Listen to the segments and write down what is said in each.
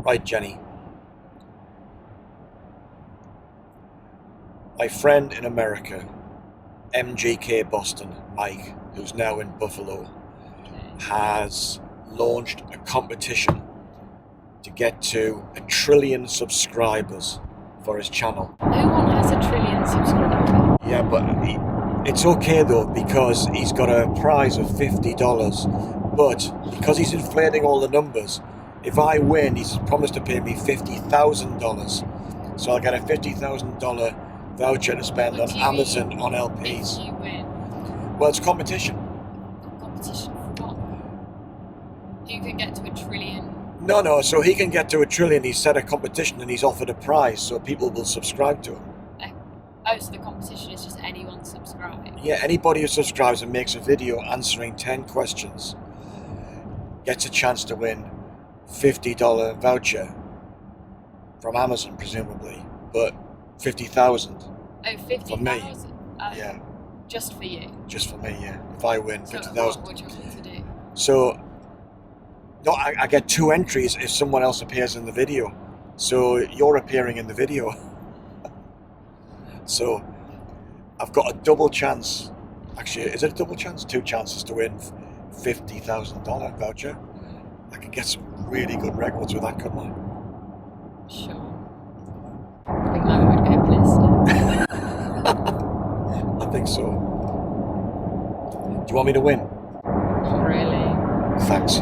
Right, Jenny. My friend in America, MGK Boston, Mike, who's now in Buffalo, has launched a competition to get to 1 trillion subscribers for his channel. No one has 1 trillion subscribers. Yeah, but it's okay though, because he's got a prize of $50. But because he's inflating all the numbers, if I win, he's promised to pay me $50,000. So I'll get a $50,000 voucher to spend on Amazon on LPs. If you win. Well, it's competition. Competition for what? Who can get to 1 trillion? No, so he can get to 1 trillion. He's set a competition and he's offered a prize, so people will subscribe to him. Oh, so the competition is just anyone subscribing? Yeah, anybody who subscribes and makes a video answering 10 questions gets a chance to win $50 voucher from Amazon, presumably, but 50,000. Oh, 50,000? For me. Yeah. Just for you? Just for me, yeah. If I win, So 50,000. what do you want me to do? So, no, I get 2 entries if someone else appears in the video. So you're appearing in the video. So I've got a double chance. Actually, is it a double chance? 2 chances to win $50,000 voucher. I could get some really good records with that, couldn't I? Sure. I think that would go ballistic. I think so. Do you want me to win? Not really. Thanks.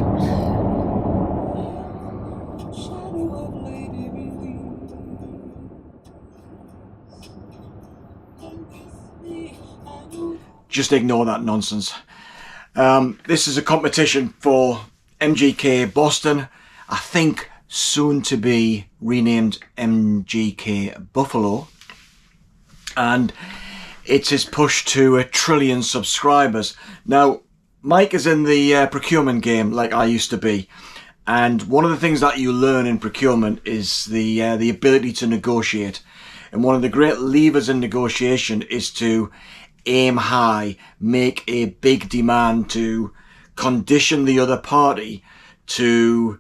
Just ignore that nonsense. This is a competition for MGK Boston, I think soon to be renamed MGK Buffalo, and it's his push to 1 trillion subscribers. Now, Mike is in the procurement game like I used to be, and one of the things that you learn in procurement is the ability to negotiate. And one of the great levers in negotiation is to aim high, make a big demand, to condition the other party to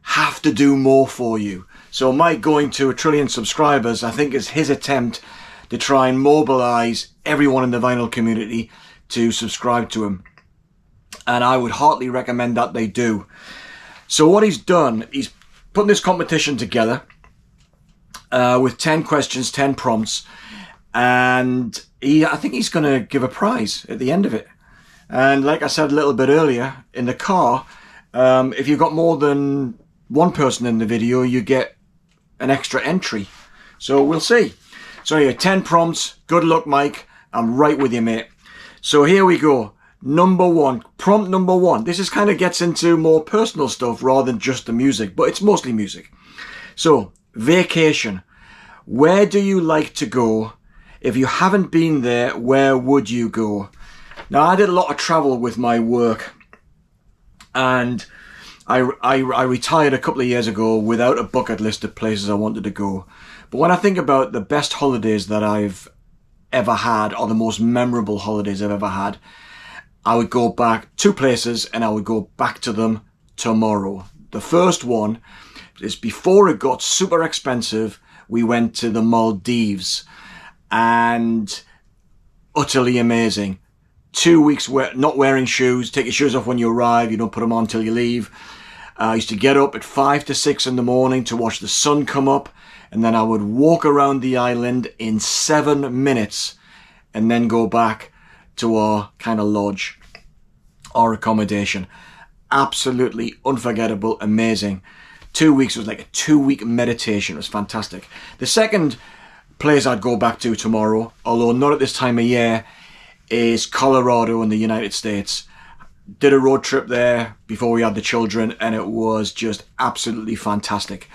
have to do more for you. So Mike going to 1 trillion subscribers, I think, is his attempt to try and mobilize everyone in the vinyl community to subscribe to him. And I would heartily recommend that they do. So what he's done, he's putting this competition together with 10 questions, 10 prompts, and I think he's going to give a prize at the end of it. And like I said a little bit earlier, in the car, if you've got more than one person in the video, you get an extra entry. So we'll see. So yeah, 10 prompts. Good luck, Mike. I'm right with you, mate. So here we go. Number 1, prompt number 1. This is kind of gets into more personal stuff rather than just the music, but it's mostly music. So, vacation. Where do you like to go? If you haven't been there, where would you go? Now, I did a lot of travel with my work, and I retired a couple of years ago without a bucket list of places I wanted to go. But when I think about the best holidays that I've ever had, or the most memorable holidays I've ever had, I would go back 2 places and I would go back to them tomorrow. The first one is before it got super expensive. We went to the Maldives, and utterly amazing. 2 weeks not wearing shoes. Take your shoes off when you arrive. You don't put them on until you leave. I used to get up at 5 to 6 in the morning to watch the sun come up, and then I would walk around the island in 7 minutes and then go back to our kind of lodge, our accommodation. Absolutely unforgettable, amazing. 2 weeks was like a 2-week meditation. It was fantastic. The second place I'd go back to tomorrow, although not at this time of year, is Colorado in the United States. Did a road trip there before we had the children, and it was just absolutely fantastic.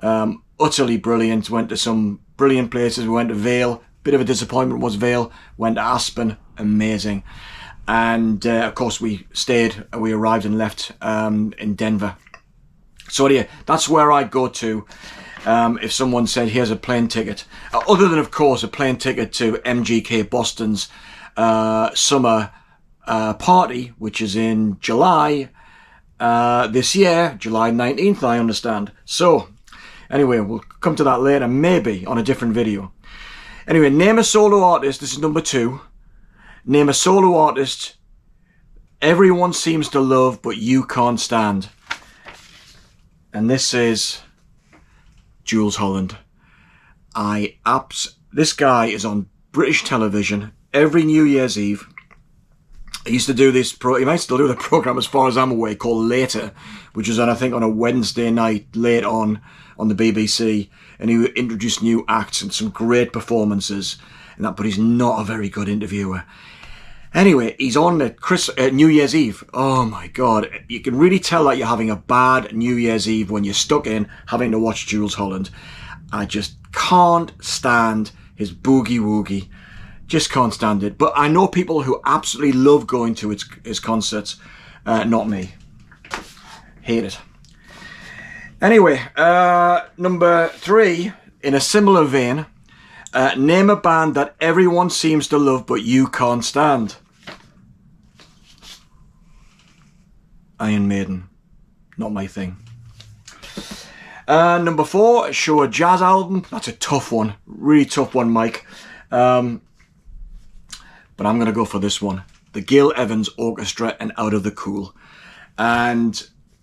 Utterly brilliant. Went to some brilliant places. We went to Vail. Bit of a disappointment was Vail. Went to Aspen. Amazing. And of course we arrived and left in Denver. So yeah, that's where I'd go to if someone said, here's a plane ticket. Other than, of course, a plane ticket to MGK Boston's summer party, which is in July, this year, July 19th, I understand. So, anyway, we'll come to that later, maybe on a different video. Anyway, name a solo artist. This is number 2. Name a solo artist everyone seems to love, but you can't stand. And this is Jools Holland. This guy is on British television every New Year's Eve. He used to do this, he might still do the program as far as I'm aware, called Later, which was on, I think, on a Wednesday night late on the BBC. And he would introduce new acts and some great performances. And that, but he's not a very good interviewer. Anyway, he's on at New Year's Eve. Oh my God. You can really tell that you're having a bad New Year's Eve when you're stuck in having to watch Jools Holland. I just can't stand his boogie woogie. Just can't stand it. But I know people who absolutely love going to his concerts. Not me. Hate it. Anyway, number 3, in a similar vein, name a band that everyone seems to love but you can't stand. Iron Maiden. Not my thing. Number 4, show a jazz album. That's a tough one. Really tough one, Mike. But I'm going to go for this one. The Gail Evans Orchestra and Out of the Cool. And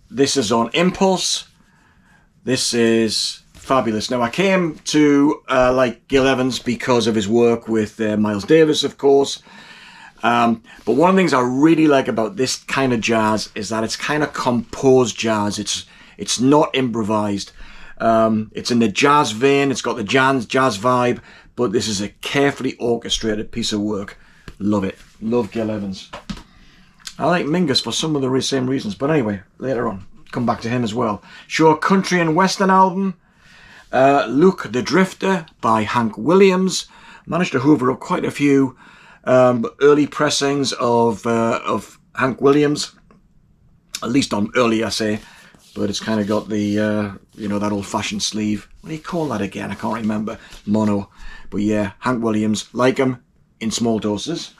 this is on Impulse. This is fabulous. Now, I came to like Gail Evans because of his work with Miles Davis, of course. But one of the things I really like about this kind of jazz is that it's kind of composed jazz. It's not improvised. It's in the jazz vein. It's got the jazz vibe. But this is a carefully orchestrated piece of work. Love it. Love Gail Evans. I like Mingus for some of the same reasons. But anyway, later on, come back to him as well. Show a country and western album. Luke the Drifter by Hank Williams. Managed to hoover up quite a few early pressings of Hank Williams. At least on early, I say. But it's kind of got the, that old-fashioned sleeve. What do you call that again? I can't remember. Mono. But yeah, Hank Williams. Like him in small doses.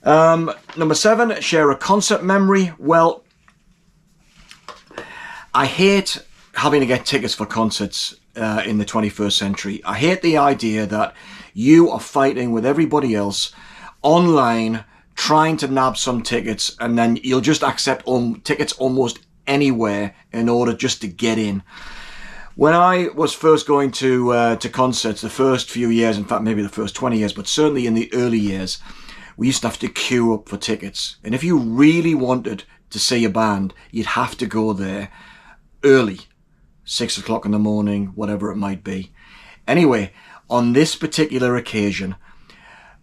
Number 7, share a concert memory. Well, I hate having to get tickets for concerts in the 21st century. I hate the idea that you are fighting with everybody else online, trying to nab some tickets, and then you'll just accept tickets almost anywhere in order just to get in. When I was first going to concerts, the first few years, in fact maybe the first 20 years, but certainly in the early years, we used to have to queue up for tickets. And if you really wanted to see a band, you'd have to go there early, 6 o'clock in the morning, whatever it might be. Anyway, on this particular occasion,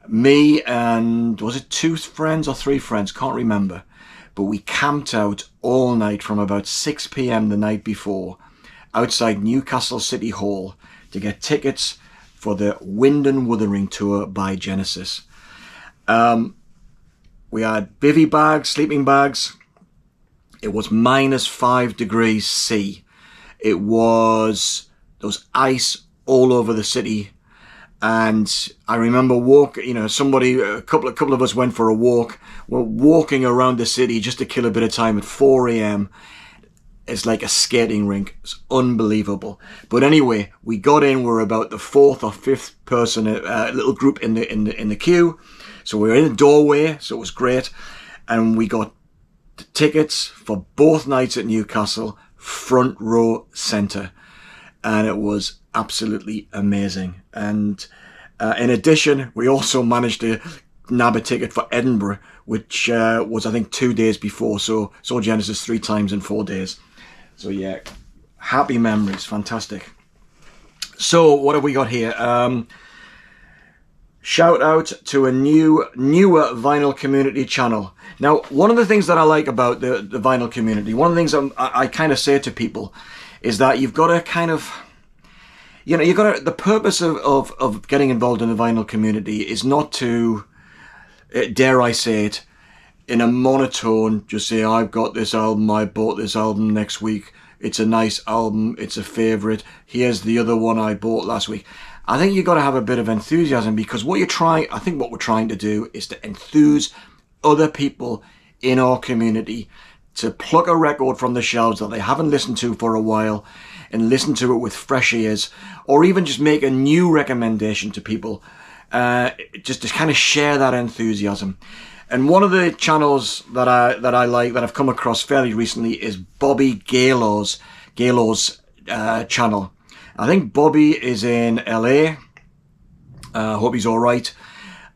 me and, was it 2 friends or 3 friends? Can't remember. But we camped out all night from about 6 p.m. the night before outside Newcastle City Hall to get tickets for the Wind and Wuthering tour by Genesis. We had bivy bags, sleeping bags. It was -5 degrees C. There was ice all over the city. And I remember a couple of us went for a walk. We're walking around the city just to kill a bit of time at 4 a.m. It's like a skating rink. It's unbelievable. But anyway, we got in. We're about the 4th or 5th person, little group in the queue. So we were in the doorway. So it was great, and we got tickets for both nights at Newcastle, front row centre, and it was absolutely amazing. And in addition, we also managed to nab a ticket for Edinburgh, which was I think 2 days before. So saw Genesis 3 times in 4 days. So yeah, happy memories, fantastic. So what have we got here? Shout out to a newer vinyl community channel. Now, one of the things that I like about the vinyl community, one of the things I kind of say to people is that you've got to kind of, the purpose of getting involved in the vinyl community is not to, dare I say it, in a monotone, just say, I've got this album, I bought this album next week, it's a nice album, it's a favourite, here's the other one I bought last week. I think you've got to have a bit of enthusiasm, because what we're trying to do is to enthuse other people in our community to pluck a record from the shelves that they haven't listened to for a while and listen to it with fresh ears, or even just make a new recommendation to people, just to kind of share that enthusiasm. And one of the channels that I like, that I've come across fairly recently, is Bobby Gaylor's channel. I think Bobby is in LA. I hope he's all right.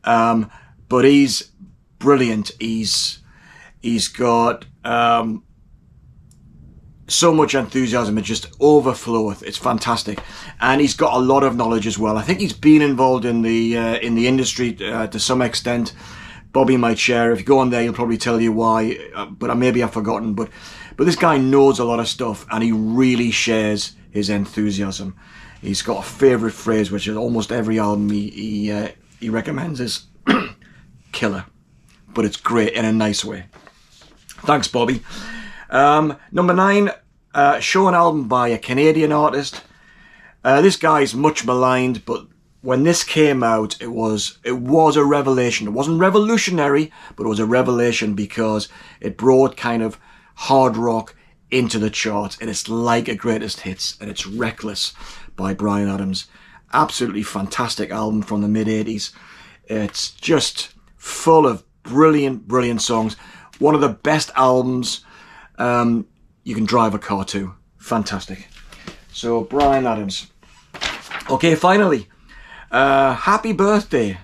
But he's brilliant. He's got so much enthusiasm, it just overfloweth. It's fantastic, and he's got a lot of knowledge as well. I think he's been involved in the industry to some extent. Bobby might share. If you go on there, he'll probably tell you why, but maybe I've forgotten. But this guy knows a lot of stuff, and he really shares his enthusiasm. He's got a favourite phrase, which is almost every album he recommends is killer, but it's great in a nice way. Thanks, Bobby. Number 9, show an album by a Canadian artist. This guy's much maligned, but when this came out, it was a revelation. It wasn't revolutionary, but it was a revelation because it brought kind of hard rock into the charts, and it's like a greatest hits, and it's Reckless by Bryan Adams. Absolutely fantastic album from the mid-80s. It's just full of brilliant songs. One of the best albums you can drive a car to. Fantastic. So Bryan Adams. Okay, finally, happy birthday.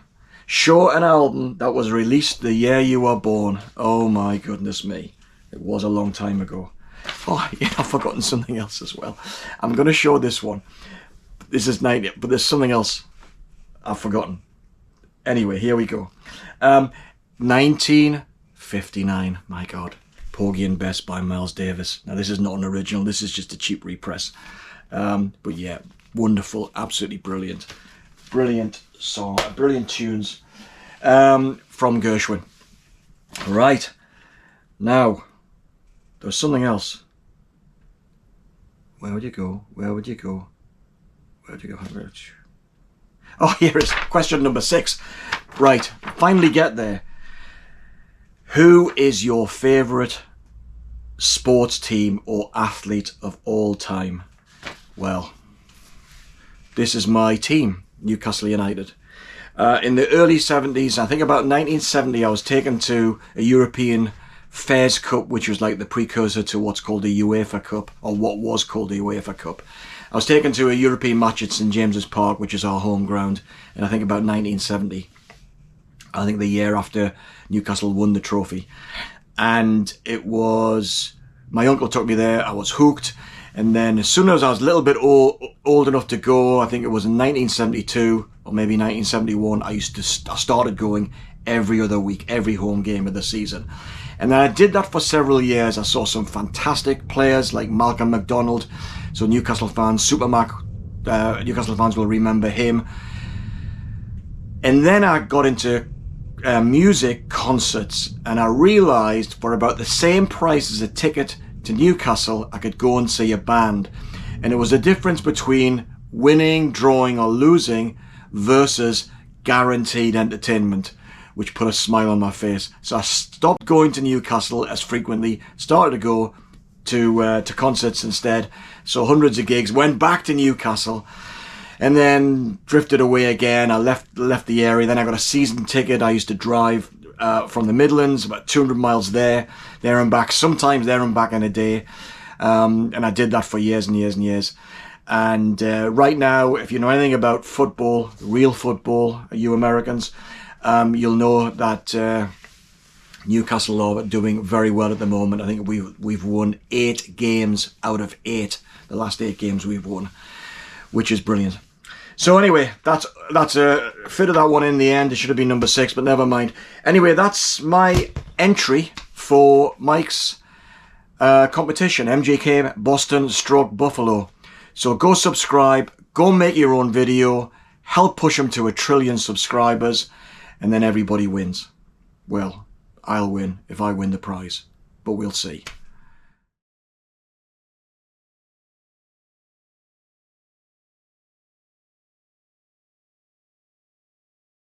Show an album that was released the year you were born. Oh my goodness me. It was a long time ago. Oh, yeah, I've forgotten something else as well. I'm going to show this one. This is 90, but there's something else I've forgotten. Anyway, here we go. 1959, my God. Porgy and Bess by Miles Davis. Now, this is not an original. This is just a cheap repress. But yeah, wonderful, absolutely brilliant. Brilliant song, brilliant tunes from Gershwin. Right, now, there's something else. Where would you go? Where would you go? Where would you go? Oh, here is question number 6. Right, finally get there. Who is your favourite sports team or athlete of all time? Well, this is my team, Newcastle United. In the early 70s, I think about 1970, I was taken to a European Fairs Cup, which was like the precursor to what's called the UEFA Cup, or what was called the UEFA Cup. I was taken to a European match at St James's Park, which is our home ground, and I think about 1970. I think the year after Newcastle won the trophy. And it was, my uncle took me there, I was hooked. And then as soon as I was a little bit old enough to go, I think it was in 1972 or maybe 1971, I started going every other week, every home game of the season. And then I did that for several years. I saw some fantastic players like Malcolm McDonald. So Newcastle fans, Super Mac, Newcastle fans will remember him. And then I got into music concerts, and I realised for about the same price as a ticket to Newcastle, I could go and see a band. And it was the difference between winning, drawing or losing versus guaranteed entertainment, which put a smile on my face. So I stopped going to Newcastle as frequently, started to go to concerts instead. So hundreds of gigs, went back to Newcastle, and then drifted away again. I left the area. Then I got a season ticket. I used to drive from the Midlands, about 200 miles there and back, sometimes there and back in a day. And I did that for years and years and years. And right now, if you know anything about football, real football, you Americans, you'll know that Newcastle are doing very well at the moment. I think we've won 8 games out of 8. The last 8 games we've won, which is brilliant. So anyway, that's fitted that one in the end. It should have been number 6, but never mind. Anyway, that's my entry for Mike's competition, MGK Boston / Buffalo. So go subscribe, go make your own video, help push him to 1 trillion subscribers, and then everybody wins. Well, I'll win if I win the prize, but we'll see.